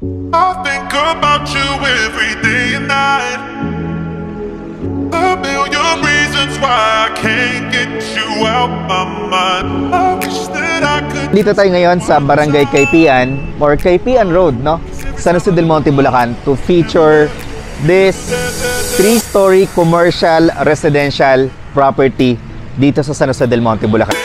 I think about you every day and night. A million reasons why I can't get you out my mind. I wish that I could. Dito tayo ngayon sa Barangay Kaypian or Kaypian Road, no? San Jose del Monte, Bulacan, to feature this 3-story commercial residential property dito sa San Jose del Monte, Bulacan.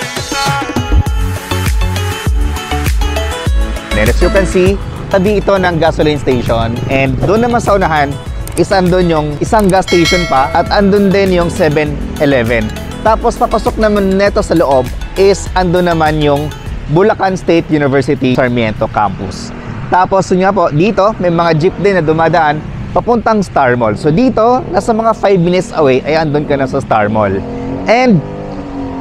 And as you can see, tabi ito ng gasoline station, and doon naman sa unahan is andun yung isang gas station pa at andun din yung 7-Eleven. Tapos papasok naman neto sa loob is andun naman yung Bulacan State University Sarmiento Campus. Tapos yun nga po, dito may mga jeep din na dumadaan papuntang Star Mall. So dito, nasa mga 5 minutes away ay andun ka na sa Star Mall. And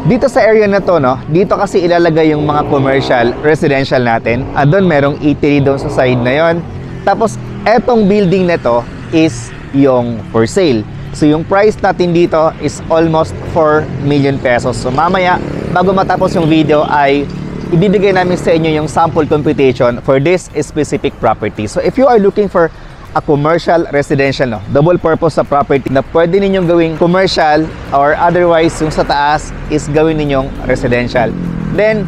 dito sa area na to, no, dito kasi ilalagay yung mga commercial, residential natin. Andun merong eatery doon sa side na yon. Tapos etong building na to is yung for sale. So yung price natin dito is almost 4 million pesos. So mamaya, bago matapos yung video ay ibibigay namin sa inyo yung sample computation for this specific property. So if you are looking for a commercial residential, no, double purpose sa property na pwede ninyong gawing commercial or otherwise yung sa taas is gawin ninyong residential, then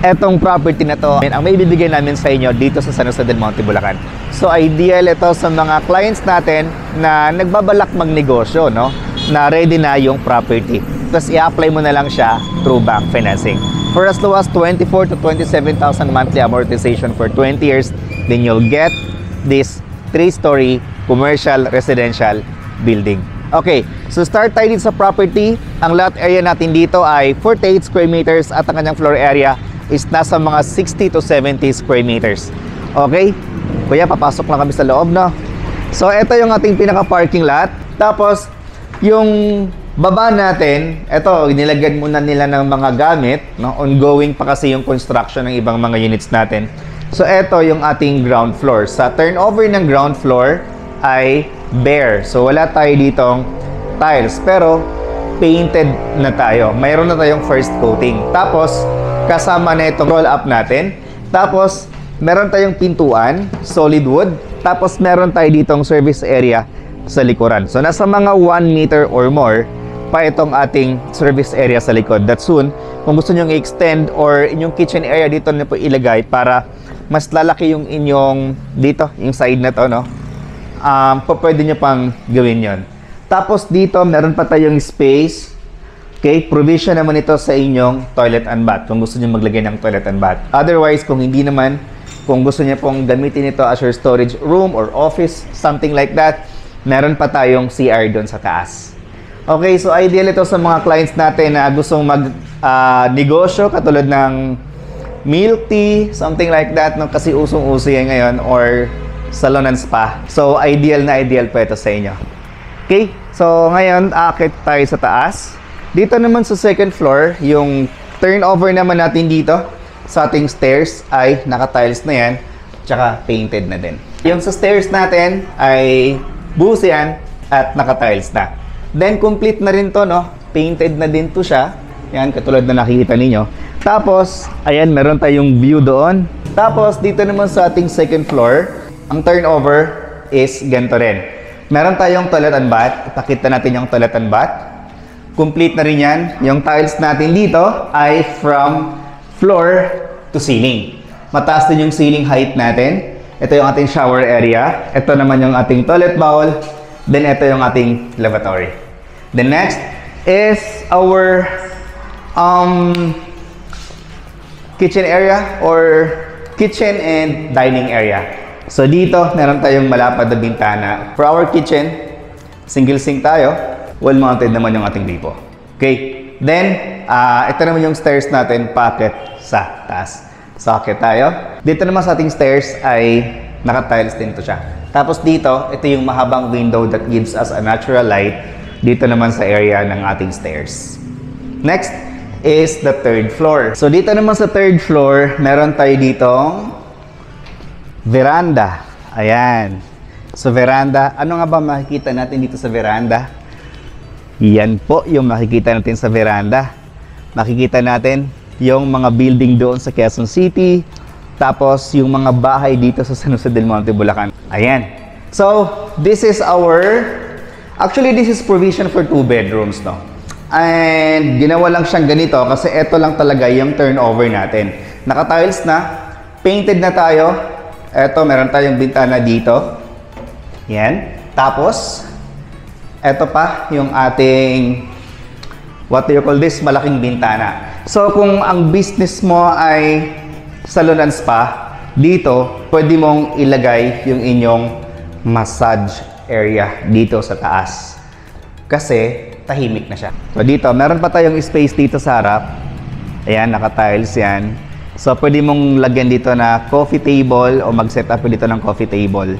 etong property na to ang may bibigay namin sa inyo dito sa San Jose del Monte, Bulacan. So ideal ito sa mga clients natin na nagbabalak magnegosyo, no, na ready na yung property. Tapos i-apply mo na lang siya through bank financing. For as low as 24,000 to 27,000 monthly amortization for 20 years, then you'll get this 3-story commercial residential building. Okay, so start tayo dito sa property. Ang lot area natin dito ay 48 square meters at ang kanyang floor area is nasa mga 60 to 70 square meters. Okay, kuya, papasok lang kami sa loob, no? So ito yung ating pinaka-parking lot. Tapos yung baba natin, ito, nilagyan muna nila ng mga gamit, no? Ongoing pa kasi yung construction ng ibang mga units natin. So ito yung ating ground floor. Sa turnover ng ground floor ay bare. So wala tayo ditong tiles, pero painted na tayo. Mayroon na tayong first coating. Tapos kasama na itong roll up natin. Tapos meron tayong pintuan, solid wood. Tapos meron tayo ditong service area sa likuran. So nasa mga 1 meter or more pa itong ating service area sa likod. That soon, kung gusto nyo i-extend or inyong kitchen area dito na po ilagay para mas lalaki yung inyong dito, yung side na to, no? Pwede nyo pang gawin yon. Tapos dito, meron pa tayong space. Okay, provision naman ito sa inyong toilet and bath kung gusto nyo maglagay ng toilet and bath. Otherwise, kung hindi naman, kung gusto nyo pong gamitin ito as your storage room or office, something like that, meron pa tayong CR doon sa taas. Okay, so ideal ito sa mga clients natin na gustong mag-negosyo katulad ng milk tea, something like that, no? Kasi usong-uso yan ngayon, or salon and spa. So ideal na ideal po ito sa inyo. Okay, so ngayon aakit tayo sa taas. Dito naman sa second floor, yung turnover naman natin dito sa ating stairs ay naka-tiles na yan, tsaka painted na din. Yung sa stairs natin ay buhos yan at naka-tiles na. Then complete na rin to, no? Painted na din to siya. Yan, katulad na nakikita ninyo. Tapos, ayan, meron tayong view doon. Tapos, dito naman sa ating second floor, ang turnover is ganito rin. Meron tayong toilet and bath. Ipakita natin yung toilet and bath. Complete na rin yan. Yung tiles natin dito ay from floor to ceiling. Mataas din yung ceiling height natin. Ito yung ating shower area. Ito naman yung ating toilet bowl. Then, ito yung ating lavatory. The next is our kitchen area or kitchen and dining area. So dito, meron tayong malapad na bintana. For our kitchen, single sink tayo. Wall-mounted naman yung ating gripo. Okay. Then, ito naman yung stairs natin, paakyat sa taas. So, akyat tayo. Dito naman sa ating stairs ay naka-tiles din to siya. Tapos dito, ito yung mahabang window that gives us a natural light dito naman sa area ng ating stairs. Next is the third floor. So dito naman sa third floor, meron tayo ditong veranda. Ayan. So veranda, ano nga ba makikita natin dito sa veranda? Yan po yung makikita natin sa veranda. Makikita natin yung mga building doon sa Quezon City, Tapos yung mga bahay dito sa San Jose del Monte, Bulacan. Ayan. So, this is actually this is provision for 2 bedrooms, no? And ginawa lang siyang ganito kasi ito lang talaga yung turnover natin. Naka-tiles na, painted na tayo. Ito, meron tayong bintana dito. Yan. Tapos, ito pa yung ating, what do you call this? Malaking bintana. So, kung ang business mo ay salon and spa, dito, pwede mong ilagay yung inyong massage area dito sa taas. Kasi, tahimik na siya. So dito, meron pa tayong space dito sa harap. Ayan, naka-tiles yan. So pwede mong lagyan dito na coffee table o mag-set up dito ng coffee table.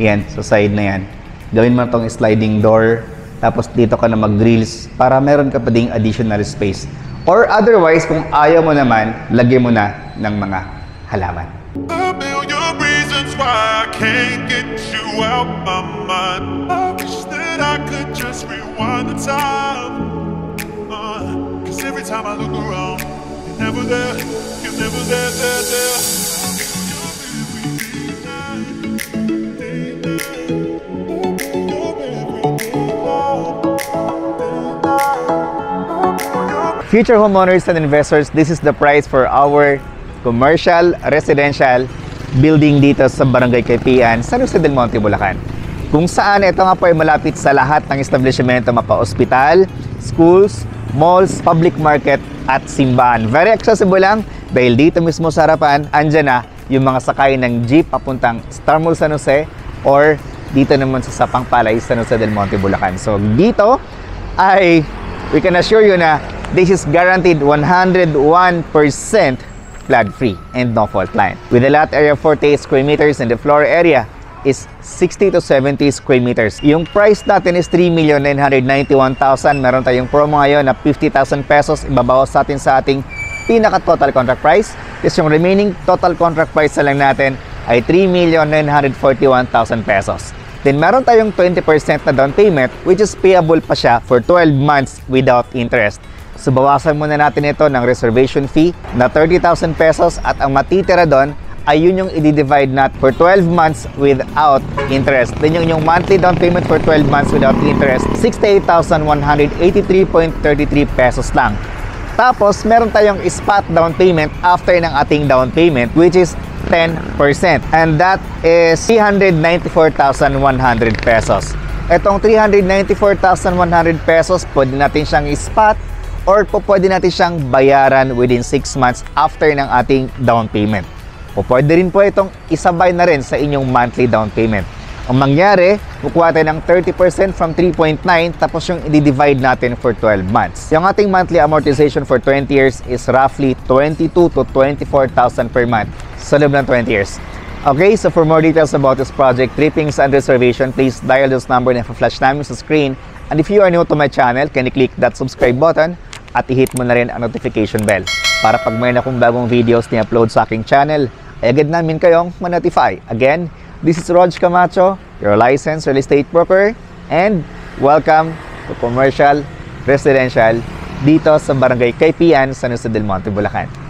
Yan, so side na yan. Gawin mo itong sliding door. Tapos dito ka na mag-grills para meron ka pa ding additional space. Or otherwise, kung ayaw mo naman, lagyan mo na ng mga halaman. A million reasons why I can't get you out my mind. I wish that I could just rewind the time. 'Cause every time I look around, you're never there, you're never there. Future homeowners and investors, this is the price for our commercial, residential building dito sa Barangay Kaypian, San Jose del Monte, Bulacan. Kung saan ito nga po ay malapit sa lahat ng establishmento, mapa-ospital, schools, malls, public market at simbahan. Very accessible lang dahil dito mismo sa harapan, andyan na yung mga sakay ng jeep papuntang Star Mall San Jose or dito naman sa Sapang Palay, San Jose del Monte, Bulacan. So dito ay we can assure you na this is guaranteed 101% flood-free and no fault line. With a lot area of 48 square meters and the floor area is 60 to 70 square meters. Yung price natin is 3,991,000. Meron tayong promo ngayon na 50,000 pesos ibabawas sa ating pinaka-total contract price. Is yung remaining total contract price na lang natin ay 3,941,000 pesos. Then meron tayong 20% na down payment which is payable pa siya for 12 months without interest. So bawasan muna natin ito ng reservation fee na 30,000 pesos at ang matitira doon ay yun yung i-divide nat for 12 months without interest. Then yung monthly down payment for 12 months without interest, 68,183.33 pesos lang. Tapos meron tayong spot down payment after ng ating down payment which is 10%. And that is 394,100 pesos. Etong 394,100 pesos, pwede natin siyang spot or pwede natin siyang bayaran within 6 months after ng ating down payment. O pwede rin po itong isabay na rin sa inyong monthly down payment. Ang mangyari, kukuha tayo ng 30% from 3.9 tapos yung i-divide natin for 12 months. Yung ating monthly amortization for 20 years is roughly 22 to 24,000 per month sa loob ng 20 years. Okay, so for more details about this project, trippings and reservation, please dial this number na flash namin sa screen. And if you are new to my channel, can you click that subscribe button at i-hit mo na rin ang notification bell para pag mayroon akong bagong videos na upload sa aking channel, ay agad namin kayong ma-notify. Again, this is Rog Camacho, your licensed real estate broker, and welcome to Commercial Residential dito sa Barangay Kaypian, San Jose del Monte, Bulacan.